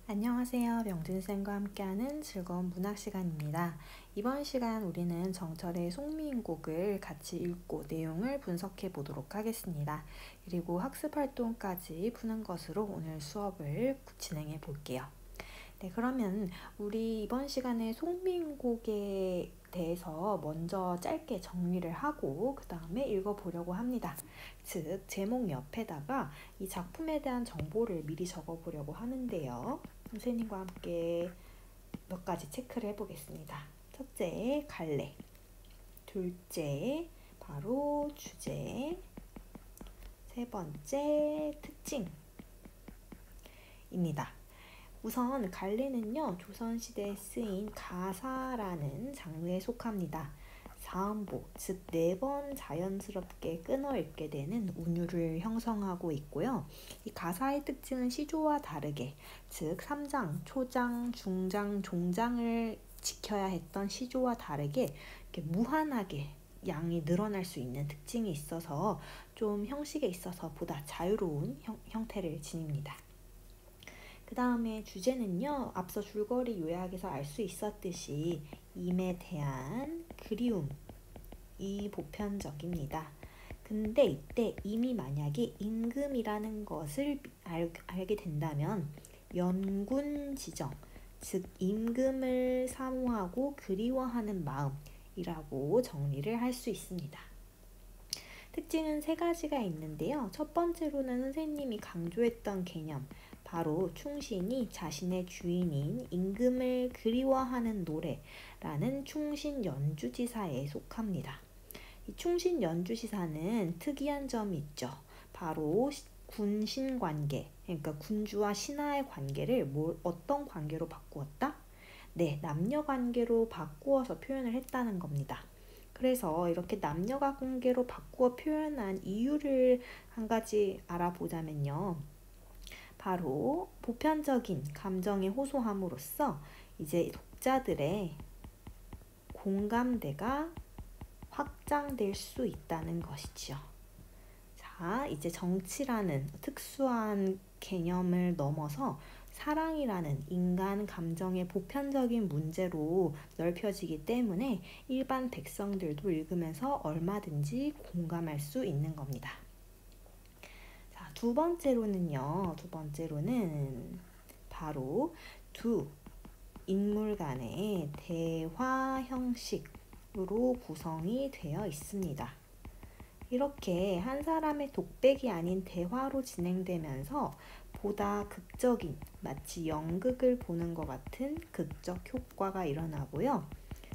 안녕하세요. 명진쌤과 함께하는 즐거운 문학 시간입니다. 이번 시간 우리는 정철의 송미인곡을 같이 읽고 내용을 분석해 보도록 하겠습니다. 그리고 학습 활동까지 푸는 것으로 오늘 수업을 진행해 볼게요. 네, 그러면 우리 이번 시간에 송미인곡에 대해서 먼저 짧게 정리를 하고 그 다음에 읽어보려고 합니다. 즉, 제목 옆에다가 이 작품에 대한 정보를 미리 적어보려고 하는데요. 선생님과 함께 몇 가지 체크를 해보겠습니다. 첫째, 갈래. 둘째, 바로 주제. 세 번째, 특징입니다. 우선 갈래는요, 조선시대에 쓰인 가사라는 장르에 속합니다. 사음보, 즉 4번 자연스럽게 끊어 읽게 되는 운율을 형성하고 있고요. 이 가사의 특징은 시조와 다르게, 즉 3장, 초장, 중장, 종장을 지켜야 했던 시조와 다르게 이렇게 무한하게 양이 늘어날 수 있는 특징이 있어서 좀 형식에 있어서 보다 자유로운 형태를 지닙니다. 그 다음에 주제는요, 앞서 줄거리 요약에서 알 수 있었듯이 임에 대한 그리움이 보편적입니다. 근데 이때 임이 만약에 임금이라는 것을 알게 된다면 연군지정, 즉 임금을 사모하고 그리워하는 마음이라고 정리를 할 수 있습니다. 특징은 3가지가 있는데요. 첫 번째로는 선생님이 강조했던 개념, 바로 충신이 자신의 주인인 임금을 그리워하는 노래라는 충신연주지사에 속합니다. 이 충신연주지사는 특이한 점이 있죠. 바로 군신관계, 그러니까 군주와 신하의 관계를 어떤 관계로 바꾸었다? 네, 남녀관계로 바꾸어서 표현을 했다는 겁니다. 그래서 이렇게 남녀관계로 바꾸어 표현한 이유를 한 가지 알아보자면요. 바로 보편적인 감정에 호소함으로써 이제 독자들의 공감대가 확장될 수 있다는 것이지요. 자, 이제 정치라는 특수한 개념을 넘어서 사랑이라는 인간 감정의 보편적인 문제로 넓혀지기 때문에 일반 백성들도 읽으면서 얼마든지 공감할 수 있는 겁니다. 자, 두 번째로는 바로 두 인물 간의 대화 형식으로 구성이 되어 있습니다. 이렇게 한 사람의 독백이 아닌 대화로 진행되면서 보다 극적인, 마치 연극을 보는 것 같은 극적 효과가 일어나고요.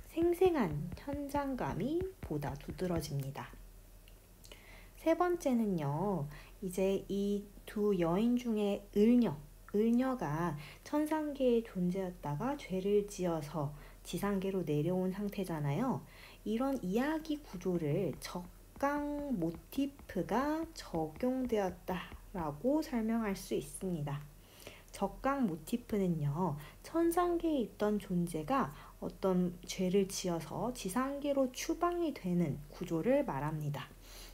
생생한 현장감이 보다 두드러집니다. 세 번째는요, 이제 이 두 여인 중에 을녀가 천상계의 존재였다가 죄를 지어서 지상계로 내려온 상태잖아요. 이런 이야기 구조를 적강 모티프가 적용되었다라고 설명할 수 있습니다. 적강 모티프는요, 천상계에 있던 존재가 어떤 죄를 지어서 지상계로 추방이 되는 구조를 말합니다.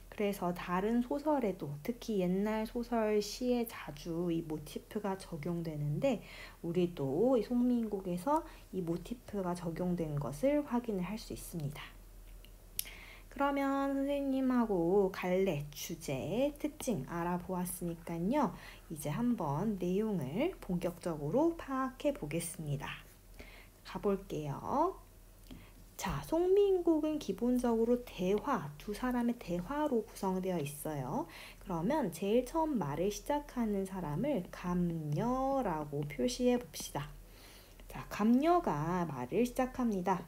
그래서 다른 소설에도, 특히 옛날 소설 시에 자주 이 모티프가 적용되는데 우리도 이 송미인곡에서 이 모티프가 적용된 것을 확인을 할 수 있습니다. 그러면 선생님하고 갈래, 주제, 특징 알아보았으니까요. 이제 한번 내용을 본격적으로 파악해 보겠습니다. 가볼게요. 자, 송미인곡은 기본적으로 대화, 두 사람의 대화로 구성되어 있어요. 그러면 제일 처음 말을 시작하는 사람을 감녀라고 표시해 봅시다. 자, 감녀가 말을 시작합니다.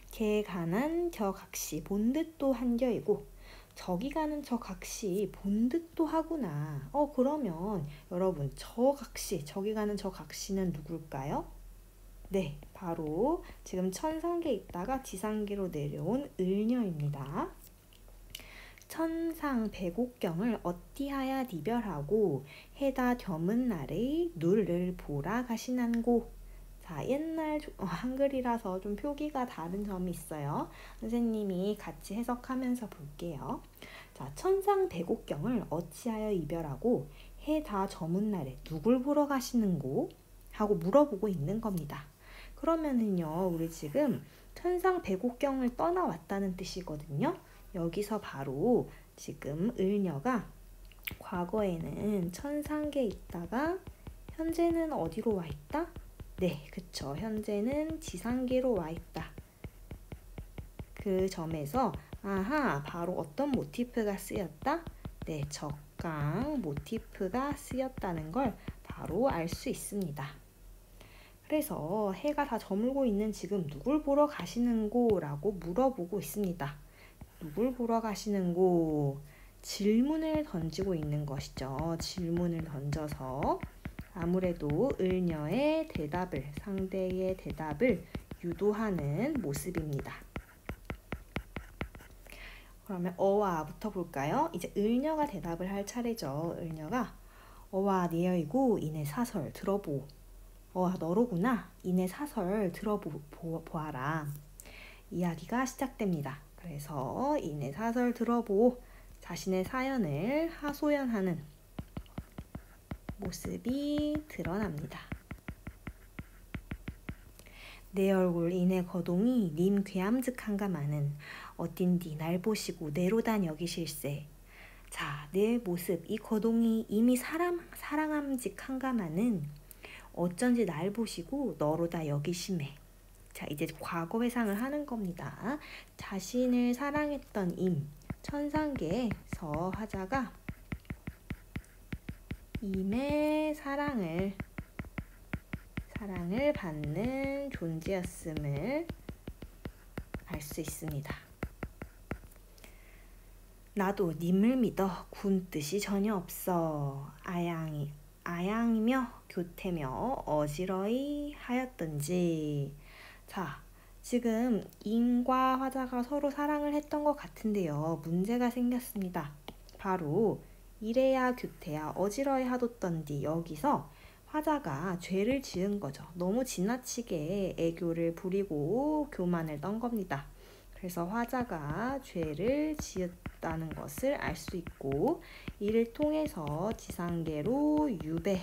개 가난 저 각시 본 듯도 한겨이고 저기 가는 저 각시 본 듯도 하구나. 그러면 여러분 저 각시, 저기 가는 저 각시는 누굴까요? 네, 바로 지금 천상계에 있다가 지상계로 내려온 을녀입니다. 천상 백옥경을 어찌하여 이별하고 해다 겸은 날의 누를 보라 가시난고. 자, 옛날 한글이라서 좀 표기가 다른 점이 있어요. 선생님이 같이 해석하면서 볼게요. 자, 천상 백옥경을 어찌하여 이별하고 해다 저문 날에 누굴 보러 가시는고 하고 물어보고 있는 겁니다. 그러면은요, 우리 지금 천상배곡경을 떠나왔다는 뜻이거든요. 여기서 바로 지금 을녀가 과거에는 천상계에 있다가 현재는 어디로 와 있다? 네, 그쵸. 현재는 지상계로 와 있다. 그 점에서 아하, 바로 어떤 모티프가 쓰였다? 네, 적강 모티프가 쓰였다는 걸 바로 알 수 있습니다. 그래서 해가 다 저물고 있는 지금 누굴 보러 가시는고? 라고 물어보고 있습니다. 누굴 보러 가시는고? 질문을 던지고 있는 것이죠. 질문을 던져서 아무래도 을녀의 대답을, 상대의 대답을 유도하는 모습입니다. 그러면 어와 아부터 볼까요? 이제 을녀가 대답을 할 차례죠. 을녀가 어와 네여이고 이내 사설 들어보. 어와 너로구나. 이내 사설 들어보아라. 이야기가 시작됩니다. 그래서 이내 사설 들어보. 자신의 사연을 하소연하는 모습이 드러납니다. 내 얼굴 이내 거동이 님 괴암즉한가마는 어딘디 날 보시고 내로단 여기실세. 자, 내 모습 이 거동이 이미 사랑함직한가마는 어쩐지 날 보시고 너로다 여기심에. 자, 이제 과거 회상을 하는 겁니다. 자신을 사랑했던 천상계에서 화자가 임의 사랑을 받는 존재였음을 알 수 있습니다. 나도 님을 믿어 군 뜻이 전혀 없어. 아양이며 교태며 어지러이 하였던지. 자, 지금 임과 화자가 서로 사랑을 했던 것 같은데요. 문제가 생겼습니다. 바로 이래야 교태야 어지러이 하뒀던디. 여기서 화자가 죄를 지은 거죠. 너무 지나치게 애교를 부리고 교만을 떤 겁니다. 그래서 화자가 죄를 지었다는 것을 알 수 있고 이를 통해서 지상계로 유배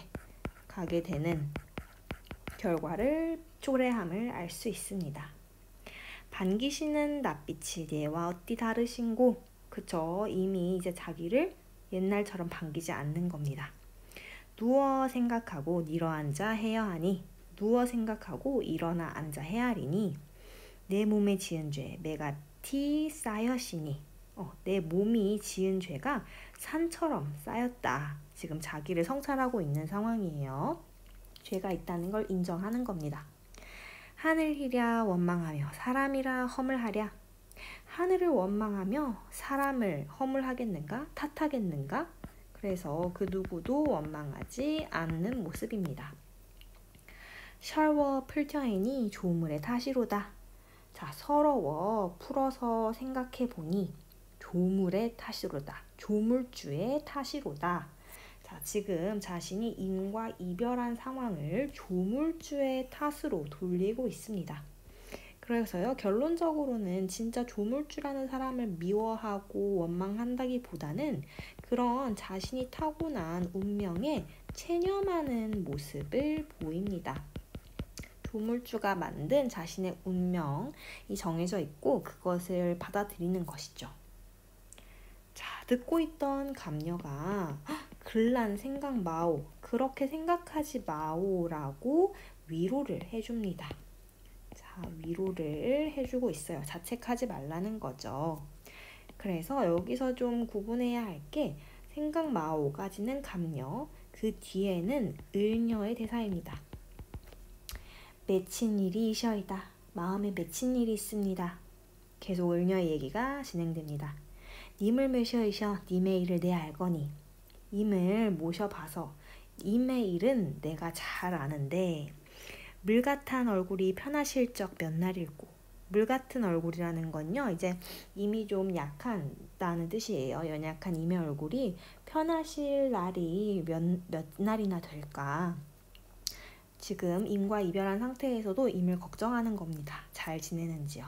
가게 되는 결과를 초래함을 알 수 있습니다. 반기시는 낯빛이 네와 어찌 다르신고. 그쵸? 이미 이제 자기를 옛날처럼 반기지 않는 겁니다. 누워 생각하고 일어앉아 해야하니. 누워 생각하고 일어나 앉아 해야하리니. 내 몸에 지은 죄 매같이 쌓여시니. 내 몸이 지은 죄가 산처럼 쌓였다. 지금 자기를 성찰하고 있는 상황이에요. 죄가 있다는 걸 인정하는 겁니다. 하늘이랴 원망하며 사람이라 허물하랴. 하늘을 원망하며 사람을 허물하겠는가? 탓하겠는가? 그래서 그 누구도 원망하지 않는 모습입니다. 셜워 풀텨해니 조물의 탓이로다. 자, 서러워 풀어서 생각해보니 조물의 탓이로다. 조물주의 탓이로다. 자, 지금 자신이 임과 이별한 상황을 조물주의 탓으로 돌리고 있습니다. 그래서요, 결론적으로는 진짜 조물주라는 사람을 미워하고 원망한다기보다는 그런 자신이 타고난 운명에 체념하는 모습을 보입니다. 조물주가 만든 자신의 운명이 정해져 있고 그것을 받아들이는 것이죠. 자, 듣고 있던 감녀가 글란 생각 마오, 그렇게 생각하지 마오라고 위로를 해줍니다. 자, 위로를 해주고 있어요. 자책하지 말라는 거죠. 그래서 여기서 좀 구분해야 할 게 생각 마오까지는 감녀, 그 뒤에는 을녀의 대사입니다. 맺힌 일이 이셔이다. 마음에 맺힌 일이 있습니다. 계속 을녀의 얘기가 진행됩니다. 님을 모셔이셔 님의 일을 내 알거니. 님을 모셔봐서 님의 일은 내가 잘 아는데 물같은 얼굴이 편하실 적 몇 날일고. 물같은 얼굴이라는 건요, 이제 임이 좀 약하다는 뜻이에요. 연약한 임의 얼굴이 편하실 날이 몇 날이나 될까. 지금 임과 이별한 상태에서도 임을 걱정하는 겁니다. 잘 지내는지요.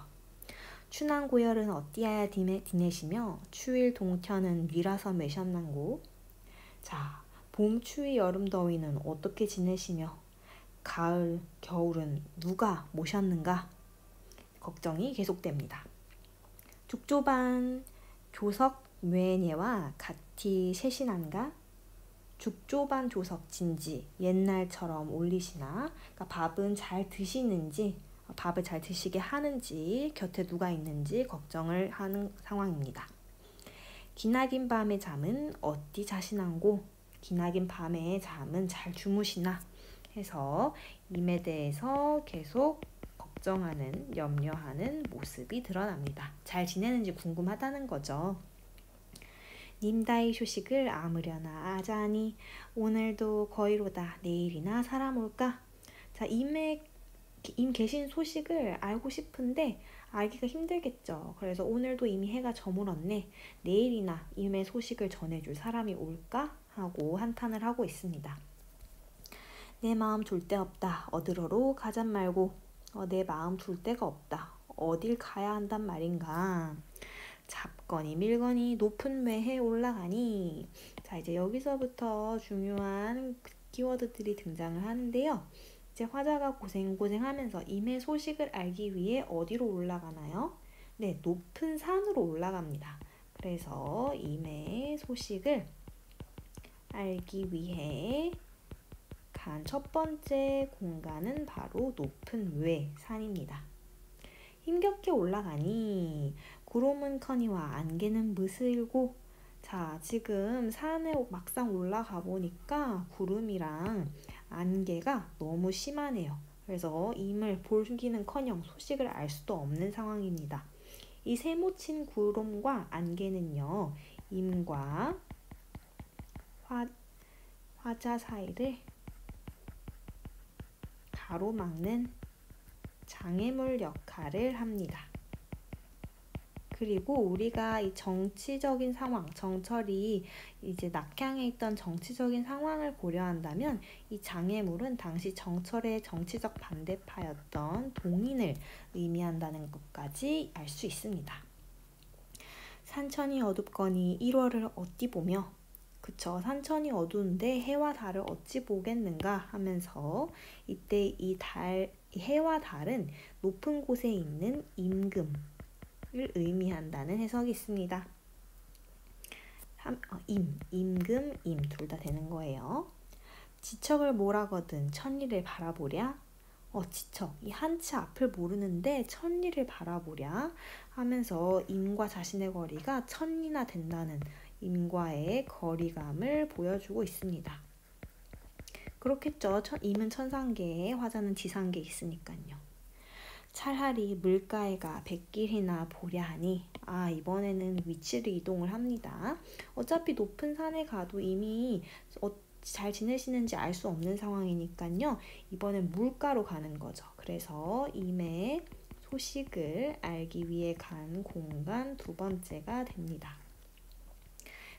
춘왕고열은 어띠하야 디내시며 추일 동천은 위라서 매셨난고. 자, 봄 추위 여름 더위는 어떻게 지내시며 가을, 겨울은 누가 모셨는가? 걱정이 계속됩니다. 죽조반 조석 뇌녀와 같이 셋이난가? 죽조반 조석 진지 옛날처럼 올리시나? 그러니까 밥은 잘 드시는지, 밥을 잘 드시게 하는지, 곁에 누가 있는지 걱정을 하는 상황입니다. 기나긴 밤의 잠은 어디 자신한고? 기나긴 밤의 잠은 잘 주무시나? 해서 임에 대해서 계속 걱정하는, 염려하는 모습이 드러납니다. 잘 지내는지 궁금하다는 거죠. 님다이 소식을 아무려나 아자니 오늘도 거의로다 내일이나 사람 올까? 자, 임 계신 소식을 알고 싶은데 알기가 힘들겠죠. 그래서 오늘도 이미 해가 저물었네. 내일이나 임의 소식을 전해줄 사람이 올까? 하고 한탄을 하고 있습니다. 내 마음 둘 데 없다. 어디로로 가잔 말고. 내 마음 둘 데가 없다. 어딜 가야 한단 말인가. 잡거니 밀거니 높은 매에 올라가니. 자, 이제 여기서부터 중요한 키워드들이 등장을 하는데요. 이제 화자가 고생하면서 임의 소식을 알기 위해 어디로 올라가나요? 네, 높은 산으로 올라갑니다. 그래서 임의 소식을 알기 위해 간 첫 번째 공간은 바로 높은 외, 산입니다. 힘겹게 올라가니 구름은커니와 안개는 무스일고. 자, 지금 산에 막상 올라가 보니까 구름이랑 안개가 너무 심하네요. 그래서 임을 보기는커녕 소식을 알 수도 없는 상황입니다. 이 세모친 구름과 안개는요, 임과 화자 사이를 가로막는 장애물 역할을 합니다. 그리고 우리가 이 정치적인 상황, 정철이 이제 낙향해 있던 정치적인 상황을 고려한다면 이 장애물은 당시 정철의 정치적 반대파였던 동인을 의미한다는 것까지 알 수 있습니다. 산천이 어둡거니 1월을 어찌 보며. 그쵸, 산천이 어두운데 해와 달을 어찌 보겠는가 하면서 이때 이 해와 달은 높은 곳에 있는 임금을 의미한다는 해석이 있습니다. 임금, 임 둘 다 되는 거예요. 지척을 몰아거든 천리를 바라보랴. 지척, 이 한치 앞을 모르는데 천리를 바라보랴 하면서 임과 자신의 거리가 천리나 된다는 임과의 거리감을 보여주고 있습니다. 그렇겠죠. 임은 천상계에 화자는 지상계에 있으니까요. 차라리 물가에가 백길이나 보랴 하니. 이번에는 위치를 이동을 합니다. 어차피 높은 산에 가도 이미 잘 지내시는지 알 수 없는 상황이니까요. 이번엔 물가로 가는 거죠. 그래서 임의 소식을 알기 위해 간 공간 두 번째가 됩니다.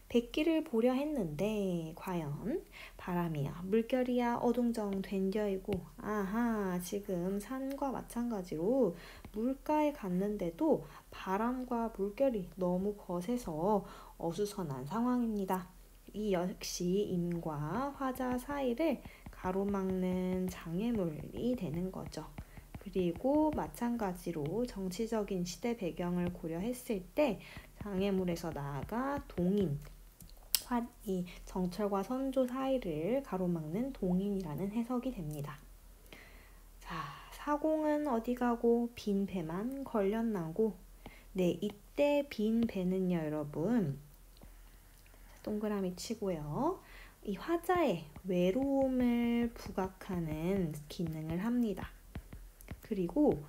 백기를 보려 했는데 과연 바람이야 물결이야 어둥정 된겨이고. 지금 산과 마찬가지로 물가에 갔는데도 바람과 물결이 너무 거세서 어수선한 상황입니다. 이 역시 임과 화자 사이를 가로막는 장애물이 되는 거죠. 그리고 마찬가지로 정치적인 시대 배경을 고려했을 때 장애물에서 나아가 동인, 이 정철과 선조 사이를 가로막는 동인이라는 해석이 됩니다. 자, 사공은 어디 가고 빈 배만 걸렸나고. 네, 이때 빈 배는요, 여러분 동그라미 치고요. 이 화자의 외로움을 부각하는 기능을 합니다. 그리고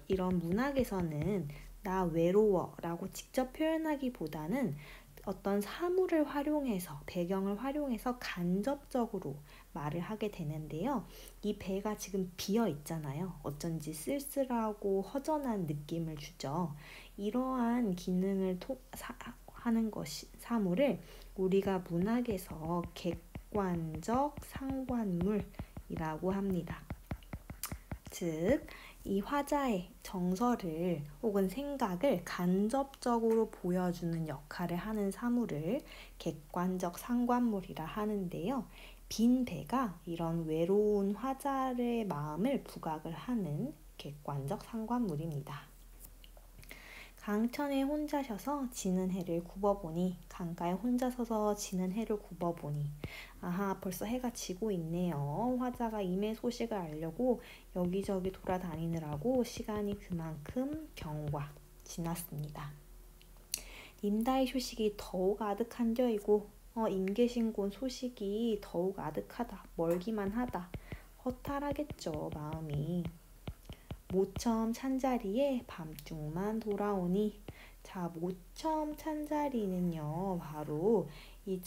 이런 문학에서는 나 외로워 라고 직접 표현하기보다는 어떤 사물을 활용해서, 배경을 활용해서 간접적으로 말을 하게 되는데요. 이 배가 지금 비어 있잖아요. 어쩐지 쓸쓸하고 허전한 느낌을 주죠. 이러한 기능을 하는 것이 사물을 우리가 문학에서 객관적 상관물이라고 합니다. 즉, 이 화자의 정서를 혹은 생각을 간접적으로 보여주는 역할을 하는 사물을 객관적 상관물이라 하는데요. 빈 배가 이런 외로운 화자의 마음을 부각을 하는 객관적 상관물입니다. 강천에 혼자 서서 지는 해를 굽어보니 강가에 혼자 서서 지는 해를 굽어보니 아하 벌써 해가 지고 있네요. 화자가 임의 소식을 알려고 여기저기 돌아다니느라고 시간이 그만큼 경과 지났습니다. 임다의 소식이 더욱 아득한겨이고 임 계신 곳 소식이 더욱 아득하다. 멀기만 하다. 허탈하겠죠 마음이. 모처음 찬자리에 밤중만 돌아오니 자 모처음 찬자리는요 바로 이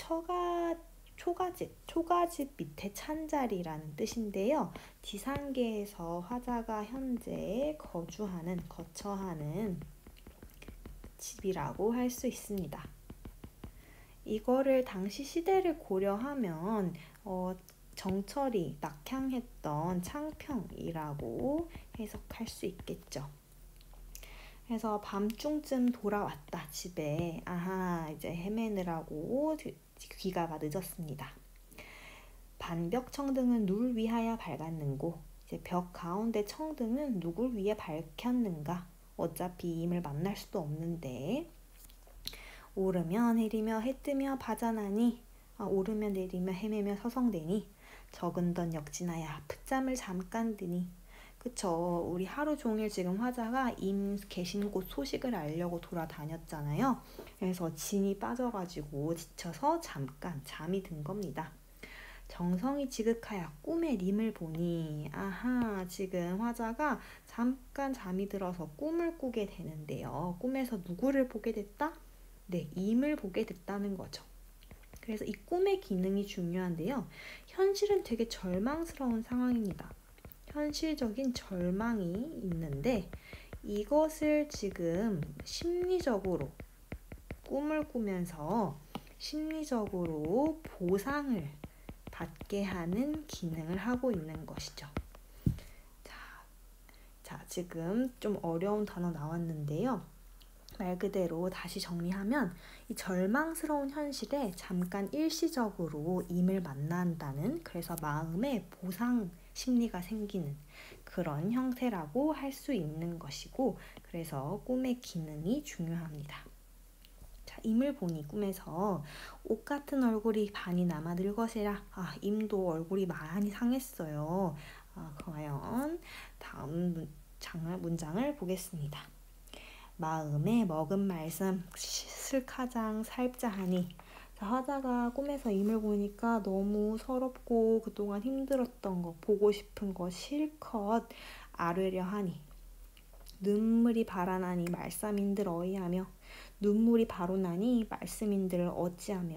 초가집 밑에 찬자리라는 뜻인데요. 지상계에서 화자가 현재 거처하는 집이라고 할 수 있습니다. 이거를 당시 시대를 고려하면 정철이 낙향했던 창평이라고 해석할 수 있겠죠. 그래서 밤중쯤 돌아왔다 집에. 아하 이제 헤매느라고 귀가가 늦었습니다. 반벽 청등은 누굴 위하여 밝았는고 이제 벽 가운데 청등은 누굴 위해 밝혔는가. 어차피 임을 만날 수도 없는데 오르며 내리며 해뜨며 바자나니 오르며 내리며 헤매며 서성대니 적은던 역지나야 풋잠을 잠깐 드니. 그쵸. 우리 하루 종일 지금 화자가 임 계신 곳 소식을 알려고 돌아다녔잖아요. 그래서 진이 빠져가지고 지쳐서 잠깐 잠이 든 겁니다. 정성이 지극하여 꿈에 님을 보니 아하 지금 화자가 잠깐 잠이 들어서 꿈을 꾸게 되는데요. 꿈에서 누구를 보게 됐다? 네, 임을 보게 됐다는 거죠. 그래서 이 꿈의 기능이 중요한데요. 현실은 되게 절망스러운 상황입니다. 현실적인 절망이 있는데 이것을 지금 심리적으로 꿈을 꾸면서 심리적으로 보상을 받게 하는 기능을 하고 있는 것이죠. 자, 지금 좀 어려운 단어 나왔는데요. 말 그대로 다시 정리하면 이 절망스러운 현실에 잠깐 일시적으로 임을 만난다는 그래서 마음에 보상 심리가 생기는 그런 형태라고 할 수 있는 것이고 그래서 꿈의 기능이 중요합니다. 자, 임을 보니 꿈에서 옷 같은 얼굴이 반이 남아 늙어세라. 임도 얼굴이 많이 상했어요. 과연 다음 문장을 보겠습니다. 마음에 먹은 말씀 슬카장 살자하니 자, 화자가 꿈에서 임을 보니까 너무 서럽고 그동안 힘들었던 거 보고 싶은 거 실컷 아뢰려 하니 눈물이 바라나니 말씀인들 어이하며 눈물이 바로 나니 말씀인들을 어찌하며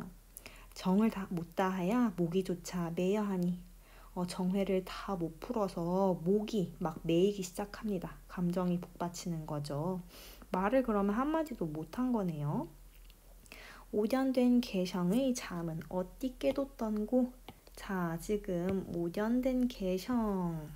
정을 다 못 다하야 목이조차 매여하니 정회를 다 못 풀어서 목이 막 메이기 시작합니다. 감정이 복받치는 거죠. 말을 그러면 한마디도 못한 거네요. 오전된 개성의 잠은 어디 깨돋던고? 자, 지금 오전된 개성은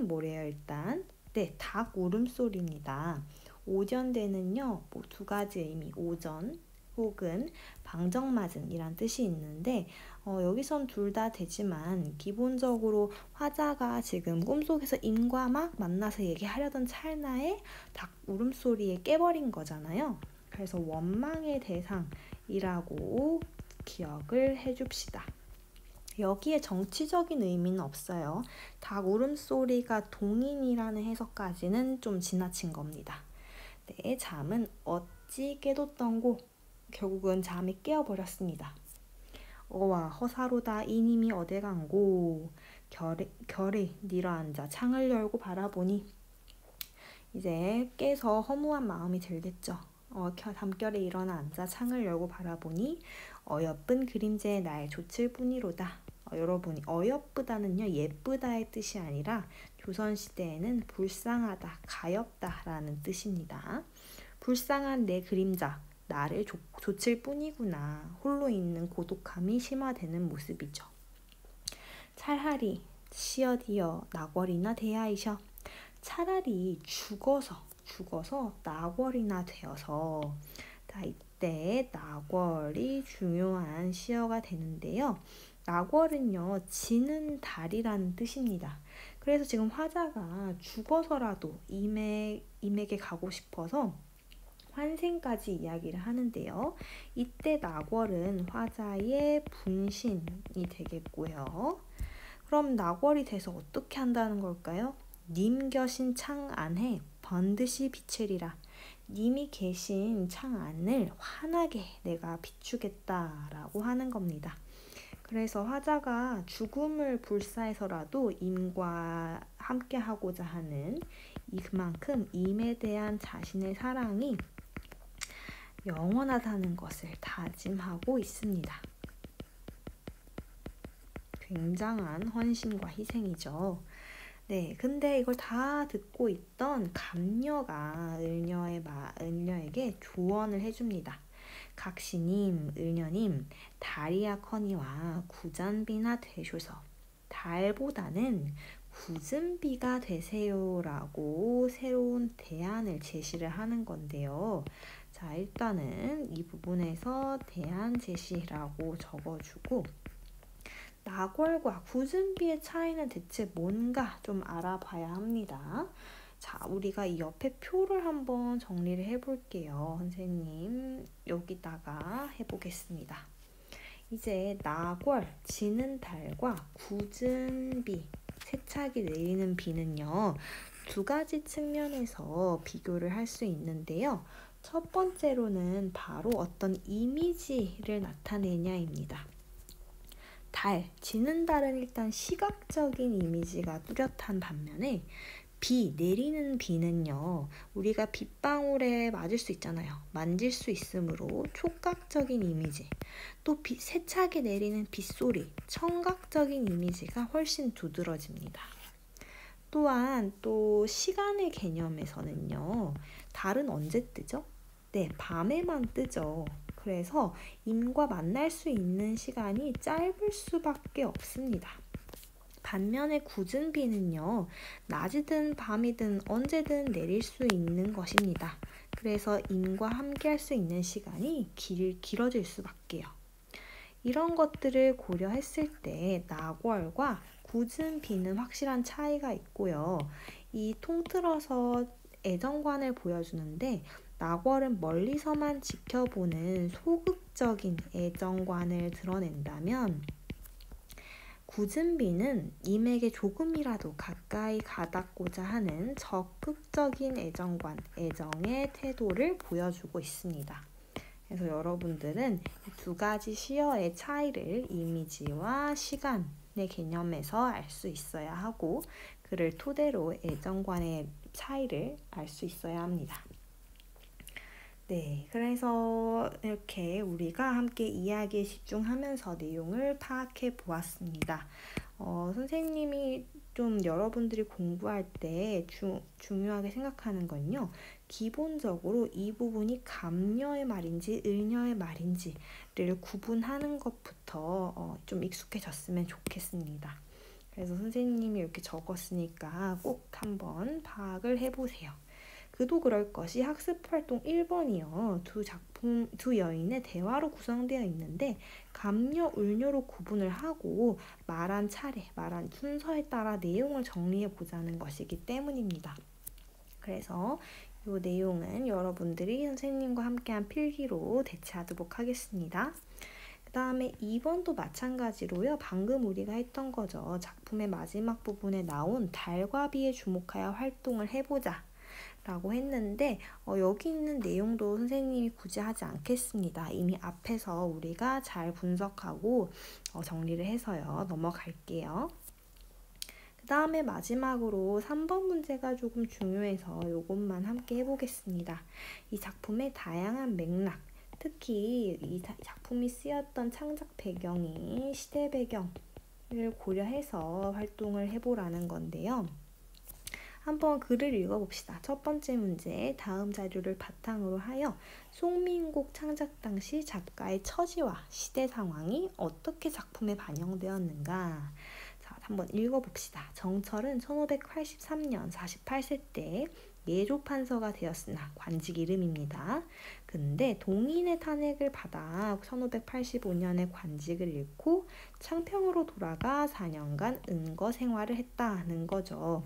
뭐래요 일단? 네, 닭 울음소리입니다. 오전되는요, 두 가지 의미, 오전 혹은 방정맞은이란 뜻이 있는데 여기선 둘 다 되지만 기본적으로 화자가 지금 꿈속에서 임과 막 만나서 얘기하려던 찰나에 닭 울음소리에 깨버린 거잖아요. 그래서 원망의 대상이라고 기억을 해줍시다. 여기에 정치적인 의미는 없어요. 닭 울음소리가 동인이라는 해석까지는 좀 지나친 겁니다. 네, 잠은 어찌 깨돋던고 결국은 잠이 깨어버렸습니다. 어와 허사로다 이님이 어디 간고 결이 내려앉아 창을 열고 바라보니 이제 깨서 허무한 마음이 들겠죠. 담결에 일어나 앉아 창을 열고 바라보니 어여쁜 그림자에 날 좇을 뿐이로다. 여러분이 어여쁘다는요 예쁘다의 뜻이 아니라 조선시대에는 불쌍하다, 가엾다라는 뜻입니다. 불쌍한 내 그림자 나를 좇을 뿐이구나. 홀로 있는 고독함이 심화되는 모습이죠. 차라리 시어디어 나궐이나 대하이셔. 차라리 죽어서 나궐이나 되어서 자, 이때 나궐이 중요한 시어가 되는데요. 낙월은요, 지는 달이라는 뜻입니다. 그래서 지금 화자가 죽어서라도 임에게 가고 싶어서 환생까지 이야기를 하는데요. 이때 낙월은 화자의 분신이 되겠고요. 그럼 낙월이 돼서 어떻게 한다는 걸까요? 님 겨신 창 안에 번듯이 비추리라. 님이 계신 창 안을 환하게 내가 비추겠다라고 하는 겁니다. 그래서 화자가 죽음을 불사해서라도 임과 함께 하고자 하는 그만큼 임에 대한 자신의 사랑이 영원하다는 것을 다짐하고 있습니다. 굉장한 헌신과 희생이죠. 네, 근데 이걸 다 듣고 있던 감녀가 을녀에게 조언을 해줍니다. 각시님, 을녀님, 달이야커니와 구잔비나 되쇼서 달보다는 구즌비가 되세요라고 새로운 대안을 제시를 하는 건데요. 자, 일단은 이 부분에서 대안 제시라고 적어주고 낙월과 구즌비의 차이는 대체 뭔가 좀 알아봐야 합니다. 자, 우리가 이 옆에 표를 한번 정리를 해볼게요. 선생님, 여기다가 해보겠습니다. 이제 낙월, 지는 달과 구즌비, 세차게 내리는 비는요, 두 가지 측면에서 비교를 할 수 있는데요. 첫 번째로는 바로 어떤 이미지를 나타내냐입니다. 달, 지는 달은 일단 시각적인 이미지가 뚜렷한 반면에 비, 내리는 비는요, 우리가 빗방울에 맞을 수 있잖아요. 만질 수 있으므로 촉각적인 이미지, 또 세차게 내리는 빗소리, 청각적인 이미지가 훨씬 두드러집니다. 또한 또 시간의 개념에서는요, 달은 언제 뜨죠? 네, 밤에만 뜨죠. 그래서 임과 만날 수 있는 시간이 짧을 수밖에 없습니다. 반면에 구즌비는요, 낮이든 밤이든 언제든 내릴 수 있는 것입니다. 그래서 임과 함께 할 수 있는 시간이 길어질 수밖에요. 이런 것들을 고려했을 때 낙월과 구즌비는 확실한 차이가 있고요. 이 통틀어서 애정관을 보여주는데 낙월은 멀리서만 지켜보는 소극적인 애정관을 드러낸다면 구즌비는 임에게 조금이라도 가까이 가닿고자 하는 적극적인 애정관, 애정의 태도를 보여주고 있습니다. 그래서 여러분들은 이 두 가지 시어의 차이를 이미지와 시간의 개념에서 알 수 있어야 하고 그를 토대로 애정관의 차이를 알 수 있어야 합니다. 네, 그래서 이렇게 우리가 함께 이야기에 집중하면서 내용을 파악해 보았습니다. 선생님이 좀 여러분들이 공부할 때 중요하게 생각하는 건요. 기본적으로 이 부분이 감녀의 말인지 을녀의 말인지를 구분하는 것부터 좀 익숙해졌으면 좋겠습니다. 그래서 선생님이 이렇게 적었으니까 꼭 한번 파악을 해보세요. 그도 그럴 것이 학습활동 1번이요. 두 여인의 대화로 구성되어 있는데 감녀, 을녀로 구분을 하고 말한 차례, 말한 순서에 따라 내용을 정리해 보자는 것이기 때문입니다. 그래서 이 내용은 여러분들이 선생님과 함께한 필기로 대체하도록 하겠습니다. 그 다음에 2번도 마찬가지로요. 방금 우리가 했던 거죠. 작품의 마지막 부분에 나온 달과 비에 주목하여 활동을 해보자 라고 했는데 여기 있는 내용도 선생님이 굳이 하지 않겠습니다. 이미 앞에서 우리가 잘 분석하고 정리를 해서요. 넘어갈게요. 그 다음에 마지막으로 3번 문제가 조금 중요해서 이것만 함께 해보겠습니다. 이 작품의 다양한 맥락, 특히 이 작품이 쓰였던 창작 배경이 시대 배경을 고려해서 활동을 해보라는 건데요. 한번 글을 읽어봅시다. 첫 번째 문제, 다음 자료를 바탕으로 하여 송민곡 창작 당시 작가의 처지와 시대 상황이 어떻게 작품에 반영되었는가. 자, 한번 읽어봅시다. 정철은 1583년 48세 때 예조판서가 되었으나 관직 이름입니다. 근데 동인의 탄핵을 받아 1585년에 관직을 잃고 창평으로 돌아가 4년간 은거 생활을 했다는 거죠.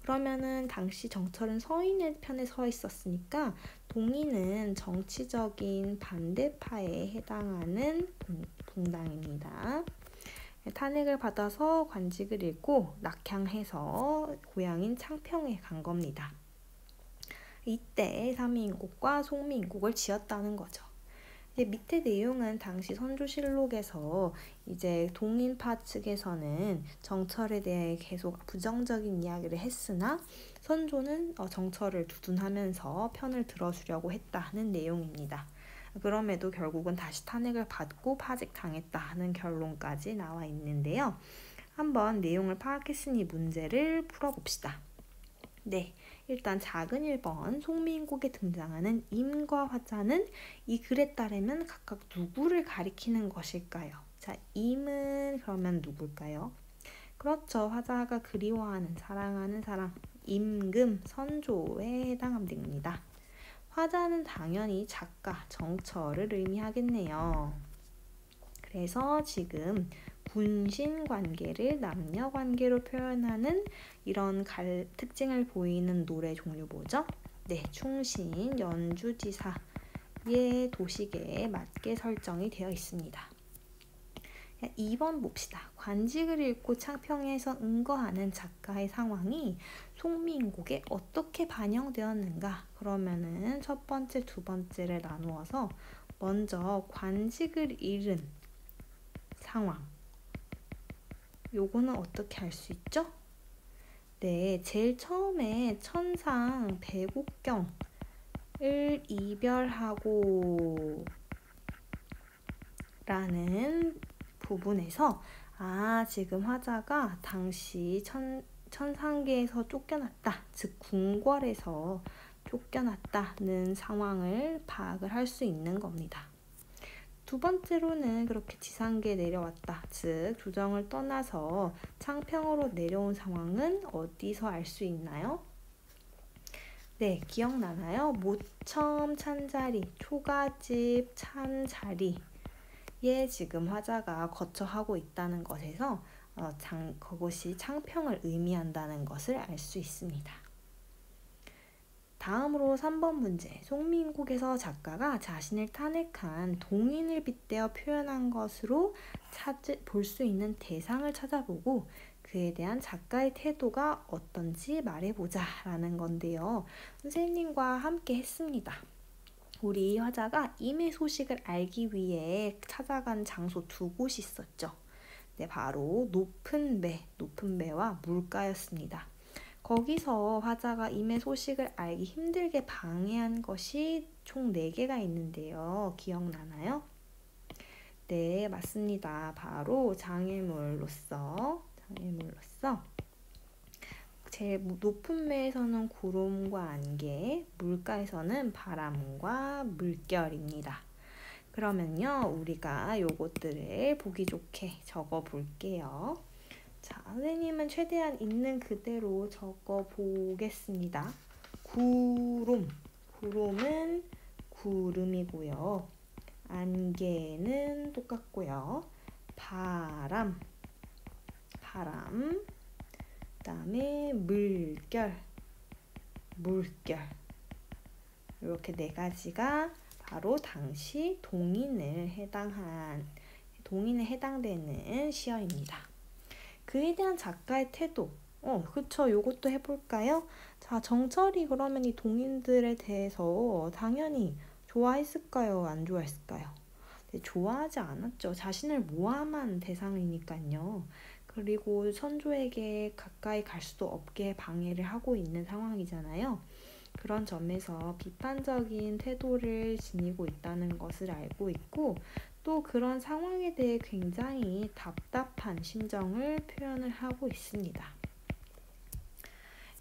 그러면은 당시 정철은 서인의 편에 서 있었으니까 동인은 정치적인 반대파에 해당하는 붕당입니다. 탄핵을 받아서 관직을 잃고 낙향해서 고향인 창평에 간 겁니다. 이때 삼위인국과 송미인국을 지었다는 거죠. 이제 밑에 내용은 당시 선조실록에서 이제 동인파 측에서는 정철에 대해 계속 부정적인 이야기를 했으나 선조는 정철을 두둔하면서 편을 들어주려고 했다는 내용입니다. 그럼에도 결국은 다시 탄핵을 받고 파직당했다는 결론까지 나와 있는데요. 한번 내용을 파악했으니 문제를 풀어봅시다. 네, 일단 작은 1번 송미인국에 등장하는 임과 화자는 이 글에 따르면 각각 누구를 가리키는 것일까요? 자, 임은 그러면 누굴까요? 그렇죠. 화자가 그리워하는, 사랑하는 사람, 임금, 선조에 해당됩니다. 화자는 당연히 작가, 정철을 의미하겠네요. 그래서 지금 군신 관계를 남녀 관계로 표현하는 이런 특징을 보이는 노래 종류 뭐죠? 네, 충신, 연주지사의 도식에 맞게 설정이 되어 있습니다. 2번 봅시다. 관직을 읽고 창평에서 은거하는 작가의 상황이 송미인국에 어떻게 반영되었는가? 그러면은 첫 번째, 두 번째를 나누어서 먼저 관직을 잃은 상황. 요거는 어떻게 알 수 있죠? 네, 제일 처음에 천상 배곡경을 이별하고 라는 부분에서 지금 화자가 당시 천상계에서 쫓겨났다, 즉 궁궐에서 쫓겨났다는 상황을 파악을 할 수 있는 겁니다. 두 번째로는 그렇게 지상계에 내려왔다, 즉 조정을 떠나서 창평으로 내려온 상황은 어디서 알 수 있나요? 네, 기억나나요? 모첨 찬자리, 초가집 찬자리에 지금 화자가 거처하고 있다는 것에서 그것이 창평을 의미한다는 것을 알 수 있습니다. 다음으로 3번 문제. 송미인국에서 작가가 자신을 탄핵한 동인을 빗대어 표현한 것으로 볼 수 있는 대상을 찾아보고 그에 대한 작가의 태도가 어떤지 말해보자 라는 건데요. 선생님과 함께 했습니다. 우리 화자가 임의 소식을 알기 위해 찾아간 장소 두 곳이 있었죠. 네, 바로 높은 배와 물가였습니다. 거기서 화자가 임의 소식을 알기 힘들게 방해한 것이 총 4개가 있는데요. 기억나나요? 네, 맞습니다. 바로 장애물로서 제일 높은 배에서는 구름과 안개, 물가에서는 바람과 물결입니다. 그러면요, 우리가 요것들을 보기 좋게 적어 볼게요. 자, 선생님은 최대한 있는 그대로 적어 보겠습니다. 구름은 구름이고요. 안개는 똑같고요. 바람, 그다음에 물결. 이렇게 4가지가 바로 당시 동인에 해당되는 시어입니다. 그에 대한 작가의 태도. 그쵸. 요것도 해볼까요? 자, 정철이 그러면 이 동인들에 대해서 당연히 좋아했을까요? 안 좋아했을까요? 네, 좋아하지 않았죠. 자신을 모함한 대상이니까요. 그리고 선조에게 가까이 갈 수도 없게 방해를 하고 있는 상황이잖아요. 그런 점에서 비판적인 태도를 지니고 있다는 것을 알고 있고, 또 그런 상황에 대해 굉장히 답답한 심정을 표현을 하고 있습니다.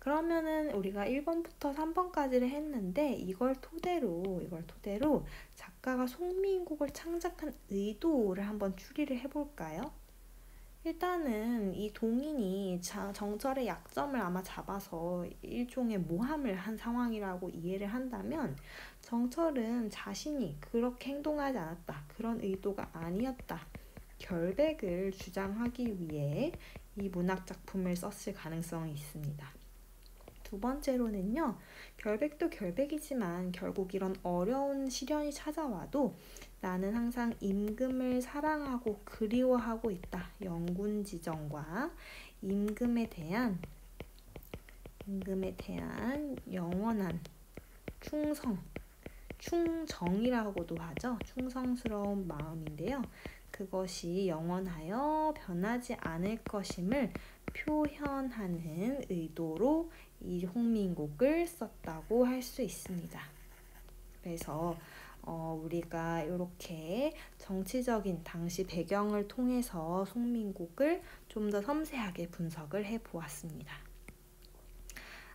그러면은 우리가 1번부터 3번까지를 했는데 이걸 토대로 작가가 송미인국을 창작한 의도를 한번 추리를 해볼까요? 일단은 이 동인이 정철의 약점을 아마 잡아서 일종의 모함을 한 상황이라고 이해를 한다면 정철은 자신이 그렇게 행동하지 않았다. 그런 의도가 아니었다. 결백을 주장하기 위해 이 문학작품을 썼을 가능성이 있습니다. 두 번째로는요, 결백도 결백이지만 결국 이런 어려운 시련이 찾아와도 나는 항상 임금을 사랑하고 그리워하고 있다. 영군지정과 임금에 대한 영원한 충정이라고도 하죠. 충성스러운 마음인데요. 그것이 영원하여 변하지 않을 것임을 표현하는 의도로 이 홍민곡을 썼다고 할 수 있습니다. 그래서 우리가 이렇게 정치적인 당시 배경을 통해서 송민곡을 좀 더 섬세하게 분석을 해보았습니다.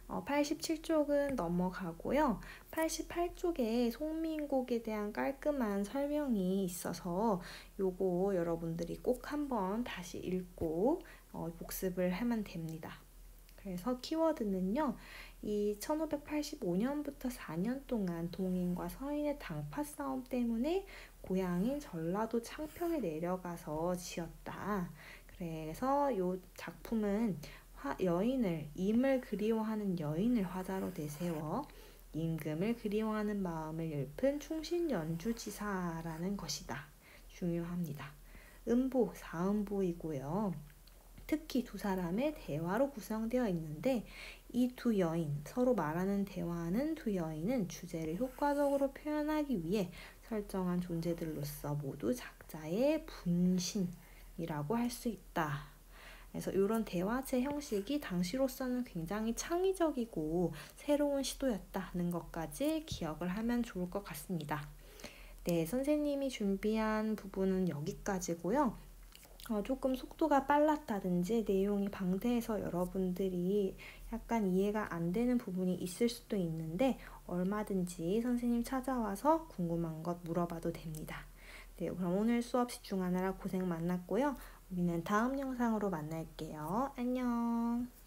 87쪽은 넘어가고요. 88쪽에 송민곡에 대한 깔끔한 설명이 있어서 요거 여러분들이 꼭 한번 다시 읽고 복습을 하면 됩니다. 그래서 키워드는요. 이 1585년부터 4년 동안 동인과 서인의 당파 싸움 때문에 고향인 전라도 창평에 내려가서 지었다. 그래서 이 작품은 임을 그리워하는 여인을 화자로 내세워 임금을 그리워하는 마음을 읊은 충신연주지사라는 것이다. 중요합니다. 음보, 사음보이고요. 특히 두 사람의 대화로 구성되어 있는데 이 두 여인, 서로 말하는 대화하는 두 여인은 주제를 효과적으로 표현하기 위해 설정한 존재들로서 모두 작자의 분신이라고 할 수 있다. 그래서 이런 대화체 형식이 당시로서는 굉장히 창의적이고 새로운 시도였다는 것까지 기억을 하면 좋을 것 같습니다. 네, 선생님이 준비한 부분은 여기까지고요. 조금 속도가 빨랐다든지 내용이 방대해서 여러분들이 약간 이해가 안 되는 부분이 있을 수도 있는데 얼마든지 선생님 찾아와서 궁금한 것 물어봐도 됩니다. 네, 그럼 오늘 수업 집중하느라 고생 많았고요. 우리는 다음 영상으로 만날게요. 안녕.